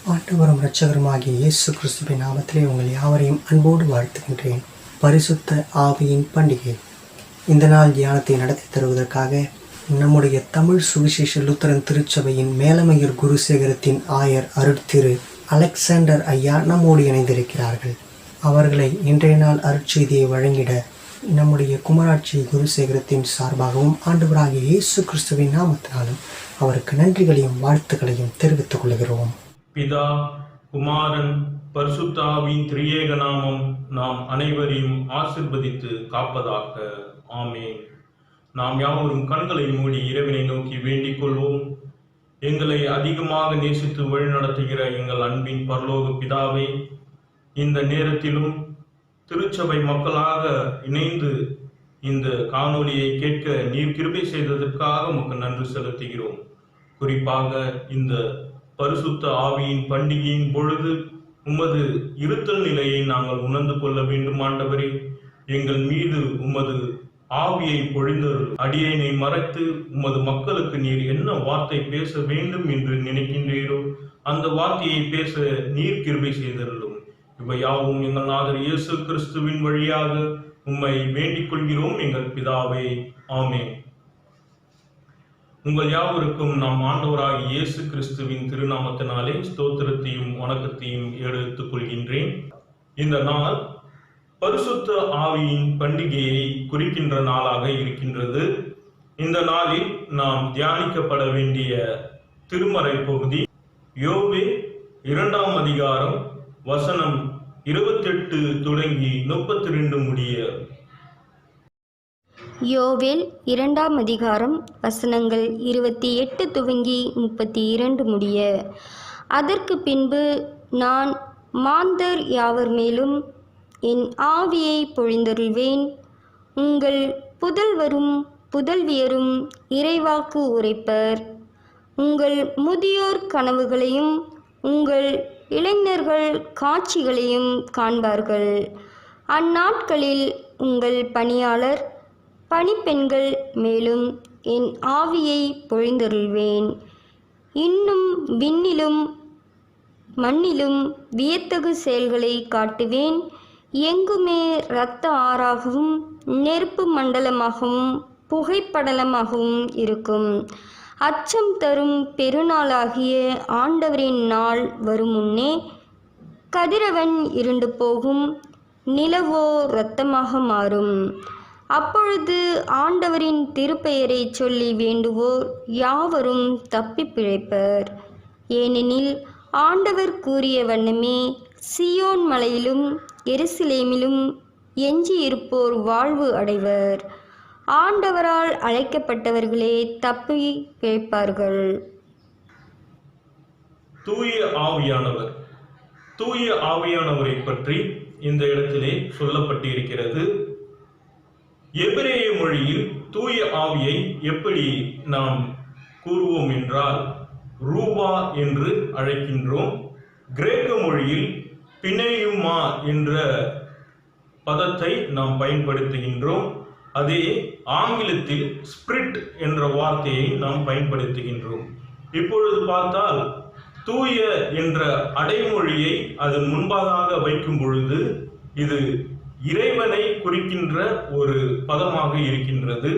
ஆண்டவரும் இரட்சகருமாகிய இயேசு கிறிஸ்துவின் நாமத்திலே உங்கள் யாவரையும் அன்போடு வாழ்த்துகின்றேன். பரிசுத்த ஆவியின் பண்டிகை. இந்த நாள் தியானத்தை நடத்தி தருவதற்காக நம்முடைய தமிழ் சுவிசேஷ லூத்தரன் திருச்சபையின் மேலமையர் குருசேகரத்தின் ஆயர் அருட்திரு அலெக்சாண்டர் ஐயா நம்மோடு இணைந்திருக்கிறார்கள். அவர்களை இன்றைய நாள் அருட்செய்தியை வழங்கிட நம்முடைய குமராட்சி குருசேகரத்தின் சார்பாகவும் ஆண்டவராகிய இயேசு கிறிஸ்துவின் நாமத்தினாலும் அவருக்கு நன்றிகளையும் வாழ்த்துக்களையும் தெரிவித்துக் கொள்கிறோம். பிதா, குமாரன், பரிசுத்த ஆவியின் திரியேக நாமம் நாம் அனைவரையும் ஆசிர்வதித்து காப்பதாக. ஆமென். நாம் யாவரும் கண்களை மூடி இறைவனை நோக்கி வேண்டிக் கொள்வோம். எங்களை அதிகமாக நேசித்து வழிநடத்துகிற எங்கள் அன்பின் பரலோக பிதாவை, இந்த நேரத்திலும் திருச்சபை மக்களாக இணைந்து இந்த காணொலியை கேட்க நீர் கிருபை செய்ததற்காக உமக்கு நன்றி செலுத்துகிறோம். குறிப்பாக இந்த பரிசுத்த ஆவியின் பண்டிகையின் பொழுது உமது இருத்தல் நிலையை நாங்கள் உணர்ந்து கொள்ள வேண்டும். ஆண்டவரே, எங்கள் மீது உமது ஆவியை பொழிந்தருள். அடியேனை மறைத்து உமது மக்களுக்கு நீர் என்ன வார்த்தை பேச வேண்டும் என்று நினைக்கின்றீரோ அந்த வார்த்தையை பேச நீர் கிருபை செய்தருளும். இவை யாவும் எங்கள் நாதர் இயேசு கிறிஸ்துவின் வழியாக உம்மை வேண்டிக் கொள்கிறோம் எங்கள் பிதாவே. ஆமென். உங்கள் யாவருக்கும் நாம் ஆண்டவராகிய இயேசு கிறிஸ்துவின் திருநாமத்தினாலே ஸ்தோத்திரத்தையும் வணக்கத்தையும் எடுத்துக் கொள்கின்றேன். இந்த நாள் பரிசுத்த ஆவியின் பண்டிகையை குறிக்கின்ற நாளாக இருக்கின்றது. இந்த நாளில் நாம் தியானிக்கப்பட வேண்டிய திருமறை பகுதி யோவேல் 2ஆம் அதிகாரம் வசனம் 28 தொடங்கி 32 முடிய. யோவேல் 2ஆம் அதிகாரம் வசனங்கள் 28 துவங்கி 32 முடிய. அதற்கு பின்பு நான் மாந்தர் யாவர் மேலும் என் ஆவியை பொழிந்தருள்வேன். உங்கள் புதல்வரும் புதல்வியரும் இறைவாக்கு உரைப்பர். உங்கள் முதியோர் கனவுகளையும் உங்கள் இளைஞர்கள் காட்சிகளையும் காண்பார்கள். அந்நாட்களில் உங்கள் பணியாளர் பணிப்பெண்கள் மேலும் என் ஆவியை பொழிந்தருள்வேன். இன்னும் விண்ணிலும் மண்ணிலும் வியத்தகு செயல்களை காட்டுவேன். எங்குமே இரத்த ஆறாகவும் நெருப்பு மண்டலமாகவும் புகைப்படலமாகவும் இருக்கும். அச்சம் தரும் பெருநாளாகிய ஆண்டவரின் நாள் வரும் முன்னே கதிரவன் இருண்டு போகும், நிலவோ இரத்தமாக மாறும். அப்பொழுது ஆண்டவரின் திருப்பெயரை சொல்லி வேண்டுவோர் யாவரும் தப்பி பிழைப்பர். ஏனெனில் ஆண்டவர் கூறிய வண்ணமே சியோன் மலையிலும் எருசலேமிலும் எஞ்சி இருப்போர் வாழ்வு அடைவர். ஆண்டவரால் அழைக்கப்பட்டவர்களே தப்பி பிழைப்பார்கள். தூய ஆவியானவர். தூய ஆவியானவரை பற்றி இந்த இடத்திலே சொல்லப்பட்டிருக்கிறது. எபிரேய மொழியில் தூய ஆவியை எப்படி நாம் கூறுவோம் என்றால் ரூபா என்று அழைக்கின்றோம். கிரேக்க மொழியில் பினேயுமா என்ற பதத்தை நாம் பயன்படுத்துகின்றோம். அதே ஆங்கிலத்தில் ஸ்பிரிட் என்ற வார்த்தையை நாம் பயன்படுத்துகின்றோம். இப்பொழுது பார்த்தால் தூய என்ற அடைமொழியை அதன் முன்பாக வைக்கும் பொழுது இது இறைவனை குறிக்கின்ற ஒரு பதமாக இருக்கின்றது.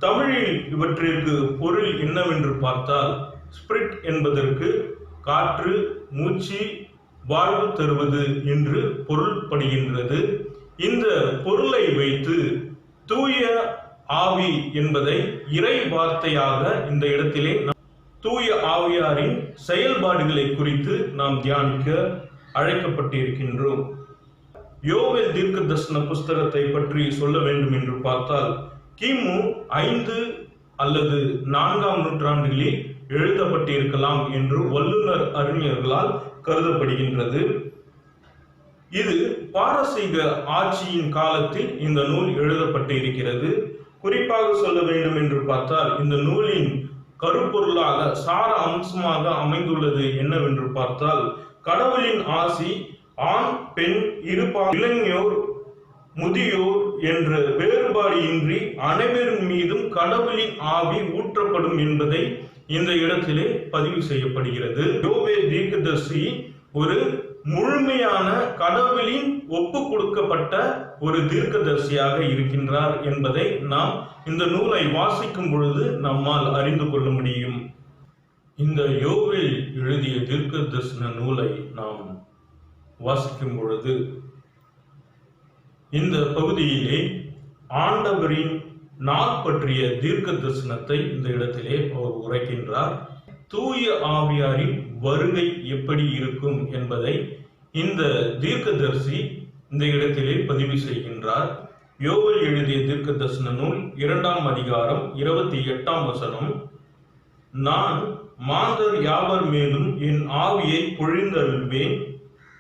தமிழில் இவற்றிற்கு பொருள் என்னவென்று பார்த்தால் ஸ்பிரிட் என்பதற்கு காற்று, மூச்சு, வாழ்வு தருவது என்று பொருள்படுகின்றது. இந்த பொருளை வைத்து தூய ஆவி என்பதை இறை வார்த்தையாக இந்த இடத்திலே தூய ஆவியாரின் செயல்பாடுகளை குறித்து நாம் தியானிக்க அழைக்கப்பட்டிருக்கின்றோம். யோவேல் தீர்க்க தரிசன புஸ்தகத்தை பற்றி சொல்ல வேண்டும் என்று பார்த்தால் கிமு 5 அல்லது 4ஆம் நூற்றாண்டுகளில் எழுதப்பட்டிருக்கலாம் என்று வல்லுநர் அறிஞர்களால் கருதப்படுகின்றது. இது பாரசீக ஆட்சியின் காலத்தில் இந்த நூல் எழுதப்பட்டு இருக்கிறது. குறிப்பாக சொல்ல வேண்டும் என்று பார்த்தால் இந்த நூலின் கருப்பொருளாக சார அம்சமாக அமைந்துள்ளது என்னவென்று பார்த்தால் கடவுளின் ஆசி ஆண் பெண் இருபால் இளைஞர் முதியோர் என்ற வேறுபாடு இன்றி அனைவரின் மீதும் கடவுளின் ஆவி ஊற்றப்படும் என்பதை இந்த இடத்திலே பதிவு செய்யப்படுகிறது. யோவேல் தீர்க்கதரிசி ஒரு முழுமையான கடவுளின் ஒப்பு கொடுக்கப்பட்ட ஒரு தீர்க்கதரிசியாக இருக்கின்றார் என்பதை நாம் இந்த நூலை வாசிக்கும் பொழுது நம்மால் அறிந்து கொள்ள முடியும். இந்த யோவேல் எழுதிய தீர்க்க தரிசன நூலை நாம் வாசிக்கும் பொழுது இந்த பகுதியிலே ஆண்டவரின் நாள் பற்றிய தீர்க்க தரிசனத்தை இந்த இடத்திலே அவர் உரைக்கின்றார். தூய ஆவியாரின் வருகை எப்படி இருக்கும் என்பதை இந்த தீர்க்கதரிசி இந்த இடத்திலே பதிவு செய்கின்றார். யோவேல் எழுதிய தீர்க்க தரிசன நூல் 2ஆம் அதிகாரம் 28ஆம் வசனம், நான் மாந்தர் யாவர் மேலும் என் ஆவியை பொழிந்தருள்வேன்.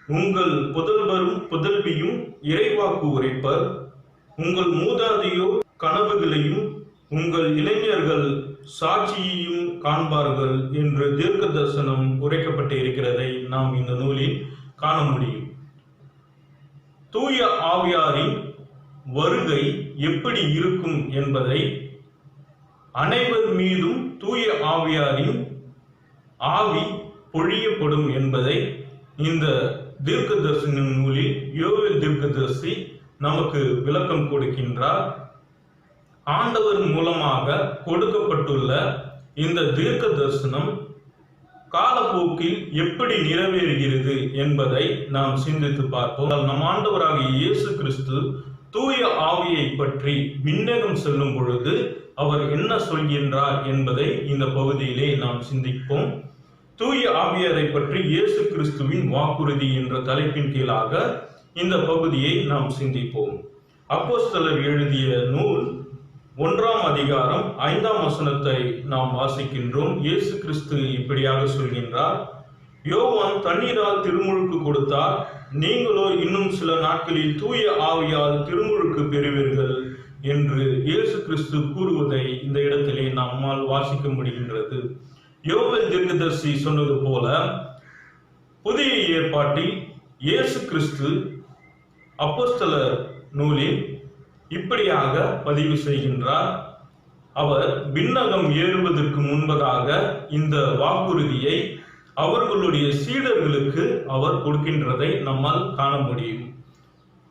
உங்கள் புதல்வரும் புதல்வியும் இறைவாக்கு உரைப்பர். உங்கள் மூதாதையோர் கனவுகளையும் உங்கள் இளைஞர்கள் சாட்சியையும் காண்பார்கள் என்று தீர்க்க தரிசனம் உரைக்கப்பட்டு இருக்கிறதை நாம் இந்த நூலில் காண முடியும். தூய ஆவியாரின் வருகை எப்படி இருக்கும் என்பதை, அனைவர் மீதும் தூய ஆவியாரின் ஆவி பொழியப்படும் என்பதை இந்த தீர்க்க தரிசன நூலில் யோவேல் தீர்க்கதரிசி நமக்கு விளக்கம் கொடுக்கின்றார். ஆண்டவர் மூலமாக கொடுக்கப்பட்டுள்ள இந்த தீர்க்க தரிசனம் காலப்போக்கில் எப்படி நிறைவேறுகிறது என்பதை நாம் சிந்தித்து பார்ப்போம். நம் ஆண்டவராகிய இயேசு கிறிஸ்து தூய ஆவியை பற்றி விண்ணகம் செல்லும் பொழுது அவர் என்ன சொல்கின்றார் என்பதை இந்த பகுதியிலே நாம் சிந்திப்போம். தூய ஆவியாரை பற்றி இயேசு கிறிஸ்துவின் வாக்குறுதி என்ற தலைப்பின் கீழாக இந்த பகுதியை நாம் சிந்திப்போம். அப்போஸ்தலர் எழுதிய நூல் 1ஆம் அதிகாரம் 5ஆம் வசனத்தை நாம் வாசிக்கின்றோம். இயேசு கிறிஸ்து இப்படியாக சொல்கின்றார், யோவான் தண்ணீரால் திருமுழுக்கு கொடுத்தார், நீங்களோ இன்னும் சில நாட்களில் தூய ஆவியால் திருமுழுக்கு பெறுவீர்கள் என்று இயேசு கிறிஸ்து கூறுவதை இந்த இடத்திலே நம்மால் வாசிக்க முடிகின்றது. யோவேல் தீர்க்கதரிசி சொன்னது போல புதிய ஏற்பாட்டில் இயேசு கிறிஸ்து அப்போஸ்தலர் நூலில் இப்படியாக பதிவு செய்கின்றார். அவர் விண்ணகம் ஏறுவதற்கு முன்பதாக இந்த வாக்குறுதியை அவர்களுடைய சீடர்களுக்கு அவர் கொடுக்கின்றதை நம்மால் காண முடியும்.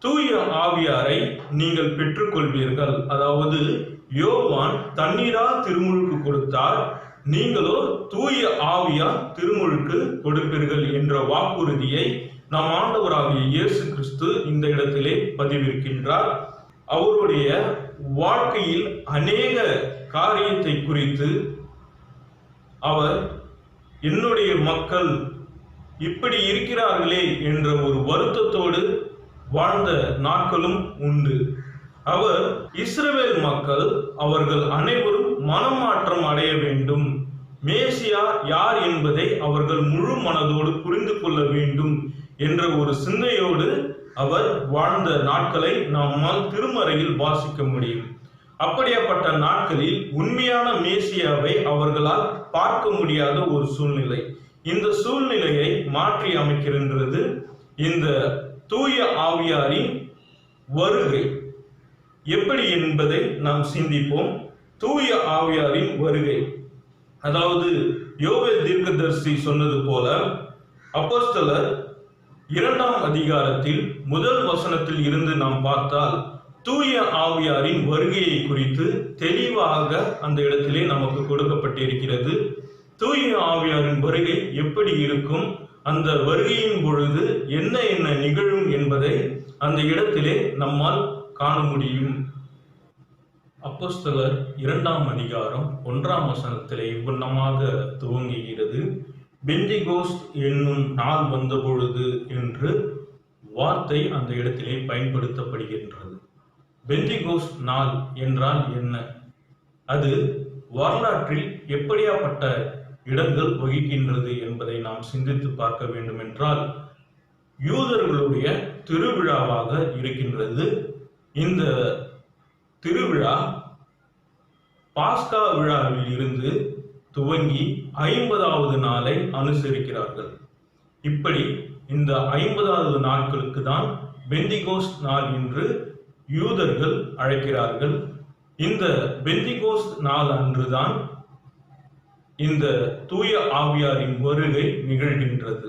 தூய ஆவியாரை நீங்கள் பெற்றுக்கொள்வீர்கள். அதாவது யோவான் தண்ணீரால் திருமுழுக்கு கொடுத்தார், நீங்களோ தூய ஆவியால் திருமுழுக்கு கொடுப்பீர்கள் என்ற வாக்குறுதியை நம் ஆண்டவராகிய இயேசு கிறிஸ்து இந்த இடத்திலே பதிவிருக்கின்றார். அவருடைய வாழ்க்கையில் அநேக காரியத்தை குறித்து அவர் என்னுடைய மக்கள் இப்படி இருக்கிறார்களே என்ற ஒரு வருத்தத்தோடு வாழ்ந்த நாட்களும் உண்டு. அவர் இஸ்ரவேல் மக்கள் அவர்கள் அனைவரும் மனமாற்றம் அடைய வேண்டும், மேசியா யார் என்பதை அவர்கள் முழு மனதோடு புரிந்து கொள்ள வேண்டும் என்ற ஒரு சிந்தையோடு அவர் வாழ்ந்த நாட்களை நம்மால் திருமறையில் வாசிக்க முடியும். அப்படியாப்பட்ட நாட்களில் உண்மையான மேசியாவை அவர்களால் பார்க்க முடியாத ஒரு சூழ்நிலை. இந்த சூழ்நிலையை மாற்றி அமைக்கின்றது இந்த தூய ஆவியாரின் வருகை. எப்படி என்பதை நாம் சிந்திப்போம். தூய ஆவியாரின் வருகை, அதாவது யோவேல் தீர்க்கதரிசி சொன்னது போல அப்போஸ்தலர் 2ஆம் அதிகாரத்தில் 1 வசனத்தில் இருந்து நாம் பார்த்தால் தூய ஆவியாரின் வருகையை குறித்து தெளிவாக அந்த இடத்திலே நமக்கு கொடுக்கப்பட்டிருக்கிறது. தூய ஆவியாரின் வருகை எப்படி இருக்கும், அந்த வருகையின் பொழுது என்ன என்ன நிகழும் என்பதை அந்த இடத்திலே நம்மால் காண முடியும். அப்போஸ்தலர் 2ஆம் அதிகாரம் 1ஆம் வசனத்திலே இவ்வண்ணமாக துவங்குகிறது. பெந்திகோஸ்த் என்னும் நாள் வந்த பொழுது என்று வார்த்தை அந்த இடத்திலே பயன்படுத்தப்படுகின்றது. பெந்திகோஸ்த் நாள் என்றால் என்ன? அது வரலாற்றில் எப்படியாப்பட்ட இடங்கள் வகிக்கின்றது என்பதை நாம் சிந்தித்து பார்க்க வேண்டும் என்றால், யூதர்களுடைய திருவிழாவாக இருக்கின்றது. இந்த திருவிழா பாஸ்கா விழாவில் இருந்து துவங்கி 50வது நாளை அனுசரிக்கிறார்கள். இப்படி இந்த 50வது நாட்களுக்கு தான் பெந்திகோஸ்த் நாள் என்று யூதர்கள் அழைக்கிறார்கள். இந்த பெந்திகோஸ்த் நாள் அன்றுதான் இந்த தூய ஆவியாரின் வருகை நிகழ்கின்றது.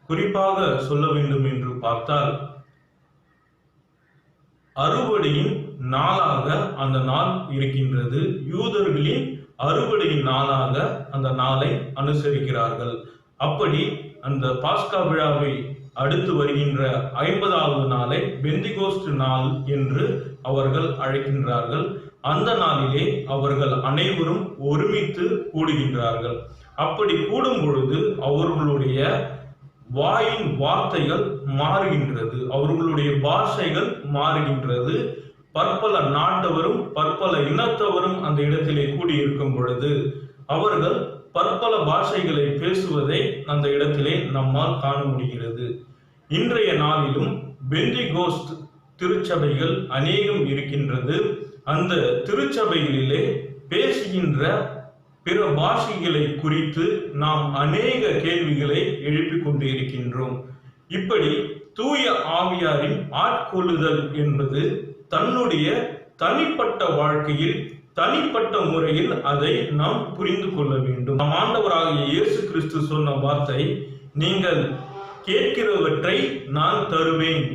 குறிப்பாக சொல்ல வேண்டும் என்று பார்த்தால், அறுவடையின் நாளாக அந்த நாள் இருக்கின்றது. யூதர்களின் அறுவடையின் நாளாக அந்த நாளை அனுசரிக்கிறார்கள். அப்படி அந்த பாஸ்கா விழாவை அடுத்து வருகின்ற 50வது நாளை பெந்திகோஸ்ட் நாள் என்று அவர்கள் அழைக்கின்றார்கள். அந்த நாளிலே அவர்கள் அனைவரும் ஒருமித்து கூடுகின்றார்கள். அப்படி கூடும் பொழுது அவர்களுடைய வாயின் வார்த்தைகள் மாறுகின்றது, அவர்களுடைய பாஷைகள் மாறுகின்றது. பற்பல நாட்டவரும் பற்பல இனத்தவரும் அந்த இடத்திலே கூடியிருக்கும் பொழுது அவர்கள் பற்பல பாஷைகளை பேசுவதை அந்த இடத்திலே நம்மால் காண முடிகிறது. இன்றைய நாளிலும் பெந்திகோஸ்த் திருச்சபைகள் அநேகம் இருக்கின்றது. அந்த திருச்சபைகளிலே பேசுகின்ற பிற பாஷைகளை குறித்து நாம் அநேக கேள்விகளை எழுப்பிக் கொண்டு இருக்கின்றோம். இப்படி தூய ஆவியாரின் ஆட்கொள்ளுதல் என்பது தன்னுடைய தனிப்பட்ட வாழ்க்கையில் தனிப்பட்ட முறையில் அதை நாம் புரிந்து கொள்ள வேண்டும். நம் ஆண்டவராகிய இயேசு கிறிஸ்து சொன்ன வார்த்தை, நீங்கள் கேட்கிறவற்றை நான் தருவேன்,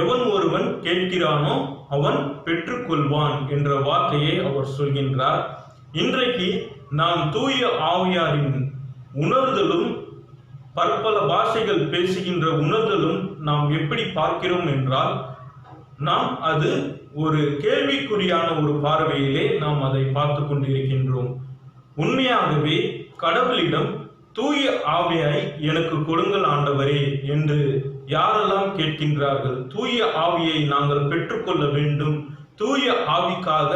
எவன் ஒருவன் கேட்கிறானோ அவன் பெற்றுக்கொள்வான் என்ற வார்த்தையை அவர் சொல்கின்றார். இன்றைக்கு நாம் தூய ஆவியாரின் உணர்தலும் பற்பல பாஷைகள் பேசுகின்ற உணர்தலும் நாம் எப்படி பார்க்கிறோம் என்றால், நாம் அது ஒரு கேள்விக்குறியான ஒரு பார்வையிலே நாம் அதை பார்த்து கொண்டிருக்கின்றோம். உண்மையாகவே கடவுளிடம் தூய ஆவியை எனக்கு கொடுங்கள் ஆண்டவரே என்று யாரெல்லாம் கேட்கின்றார்கள்? தூய ஆவியை நாங்கள் பெற்றுக்கொள்ள வேண்டும். தூய ஆவிக்காக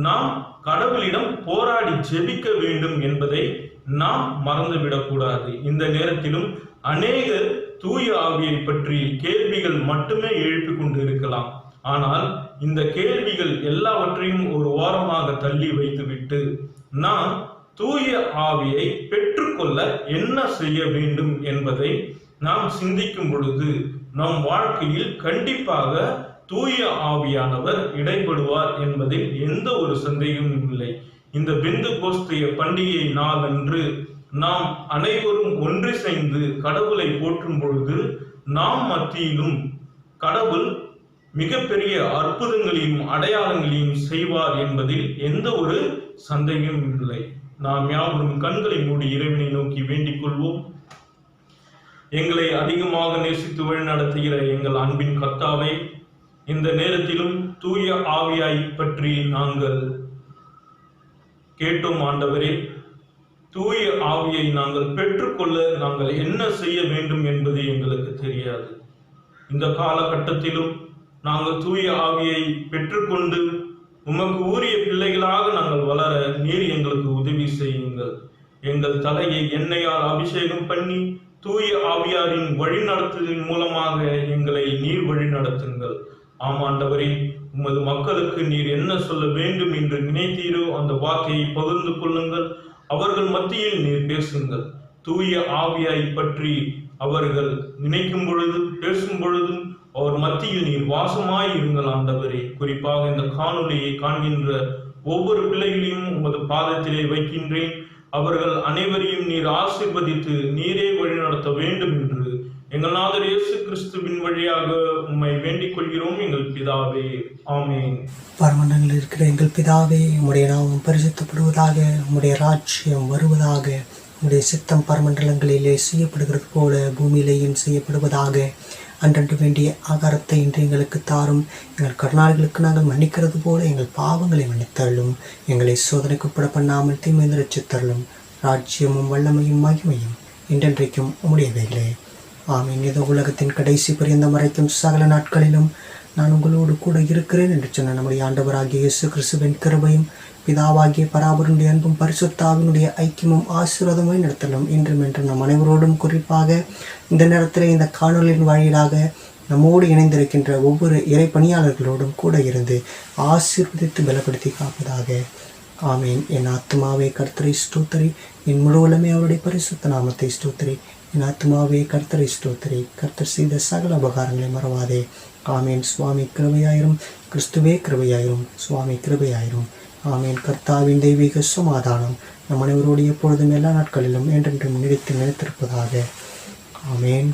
நாம் கடவுளிடம் போராடி ஜெபிக்க வேண்டும் என்பதை நாம் மறந்துவிடக்கூடாது. இந்த நேரத்திலும் அநேகர் தூய ஆவியை பற்றி கேள்விகள் மட்டுமே எழுப்பிக் கொண்டு இருக்கலாம். ஆனால் இந்த கேள்விகள் எல்லாவற்றையும் ஒரு ஓரமாக தள்ளி வைத்துவிட்டு நாம் தூய ஆவியை பெற்றுக்கொள்ள என்ன செய்ய வேண்டும் என்பதை நாம் சிந்திக்கும் பொழுது நம் வாழ்க்கையில் கண்டிப்பாக தூய ஆவியானவர் இடைப்படுவார் என்பதில் எந்த ஒரு சந்தேகமும் இல்லை. இந்த பெந்தெகோஸ்தே பண்டிகை நாள் அன்று நாம் அனைவரும் ஒன்றிணைந்து கடவுளை போற்றும் பொழுது நாம் மத்தியிலும் கடவுள் மிகப்பெரிய அற்புதங்களையும் அடையாளங்களையும் செய்வார் என்பதில் எந்த ஒரு சந்தேகமும் இல்லை. நாம் யாவரும் கண்களை மூடி இறைவனை நோக்கி வேண்டிக் கொள்வோம். எங்களை அதிகமாக நேசித்து வழிநடத்துகிற எங்கள் அன்பின் கர்த்தாவே, இந்த நேரத்திலும் தூய ஆவியாய் பற்றி நாங்கள் கேட்டோம் ஆண்டவரே. தூய ஆவியை நாங்கள் பெற்றுக்கொள்ள நாங்கள் என்ன செய்ய வேண்டும் என்பது எங்களுக்கு தெரியாது. இந்த காலகட்டத்திலும் நாங்கள் தூய ஆவியை பெற்றுக்கொண்டு உமக்கு உரிய பிள்ளைகளாக நாங்கள் வளர நீர் எங்களுக்கு உதவி செய்யுங்கள். எங்கள் தலையை எண்ணெயால் அபிஷேகம் பண்ணி தூய ஆவியாரின் வழிநடத்துதலின் மூலமாக எங்களை நீர் வழி நடத்துங்கள். ஆமாண்டவரே, உமது மக்களுக்கு நீர் என்ன சொல்ல வேண்டும் என்று நினைத்தீரோ அந்த வார்த்தையை பகிர்ந்து கொள்ளுங்கள். அவர்கள் மத்தியில் நீர் பேசுங்கள். தூய ஆவியாய் பற்றி அவர்கள் நினைக்கும் பொழுது பேசும் பொழுதும் அவர் மத்தியில் நீர் வாசமாய் இருங்கள் ஆண்டவரே. குறிப்பாக இந்த காணொலியை காண்கின்ற ஒவ்வொரு பிள்ளைகளையும் உமது பாதத்திலே வைக்கின்றேன். அவர்கள் அனைவரையும் நீர் ஆசீர்வதித்து நீரே வழிநடத்த வேண்டும் என்று எங்கள் நாதர் இயேசு கிறிஸ்துவின் வழியாக உம்மை வேண்டிக் கொள்கிறோம் எங்கள் பிதாவே, ஆமென். பரமண்டலங்களில் இருக்கிற எங்கள் பிதாவே, உம்முடைய நாமம் பரிசுத்தப்படுவதாக, உம்முடைய ராஜ்யம் வருவதாக, உம்முடைய சித்தம் பரமண்டலங்களிலே செய்யப்படுகிறது போல பூமியிலேயும் செய்யப்படுவதாக. அன்றன்று வேண்டிய ஆகாரத்தை இன்று எங்களுக்கு தாரும். எங்கள் கடனாளிகளுக்கு நாங்கள் மன்னிக்கிறது போல எங்கள் பாவங்களை மன்னித்தள்ளும். எங்களை சோதனைக்கு உட்பட பண்ணாமல் தீமையை ரட்சித்தள்ளும். ராஜ்யமும் வல்லமையும் மகிமையும் என்றென்றைக்கும் உம்முடையவைகளே, ஆமீன். இதோ உலகத்தின் கடைசி பரியந்தம் வரைக்கும் சகல நாட்களிலும் நான் உங்களோடு கூட இருக்கிறேன் என்று சொன்ன நம்முடைய ஆண்டவராகிய இயேசு கிறிஸ்துவின் கிருபையும் பிதாவாகிய பராபரனுடைய அன்பும் பரிசுத்தாவினுடைய ஐக்கியமும் ஆசீர்வாதமாய் நடத்தலும் இன்றும் என்றும் நம் அனைவரோடும், குறிப்பாக இந்த நேரத்தில் இந்த காணொலியின் வாயிலாக நம்மோடு இணைந்திருக்கின்ற ஒவ்வொரு இறை பணியாளர்களோடும் கூட இருந்து ஆசீர்வதித்து பலப்படுத்தி காப்பதாக. ஆமீன். என் ஆத்மாவே கர்த்தரை ஸ்தோத்திரி, என் முழுவலுமே அவருடைய பரிசுத்த நாமத்தை ஸ்தோத்திரி. என் ஆத்மாவே கர்த்தரை ஸ்தோத்திரி, கர்த்தர் செய்த சகல உபகாரங்களை மறவாதே. ஆமேன். சுவாமி கிருபையாயிரும். கிறிஸ்துவே கிருபையாயிரும். சுவாமி கிருபையாயிரும். ஆமேன். கர்த்தாவின் தெய்வீக சமாதானம் நம் அனைவரோடு எப்பொழுதும் எல்லா நாட்களிலும் என்றென்றும் நிலைத்திருப்பதாக. ஆமேன்.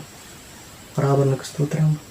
பராபரனுக்கு ஸ்தோத்திரம்.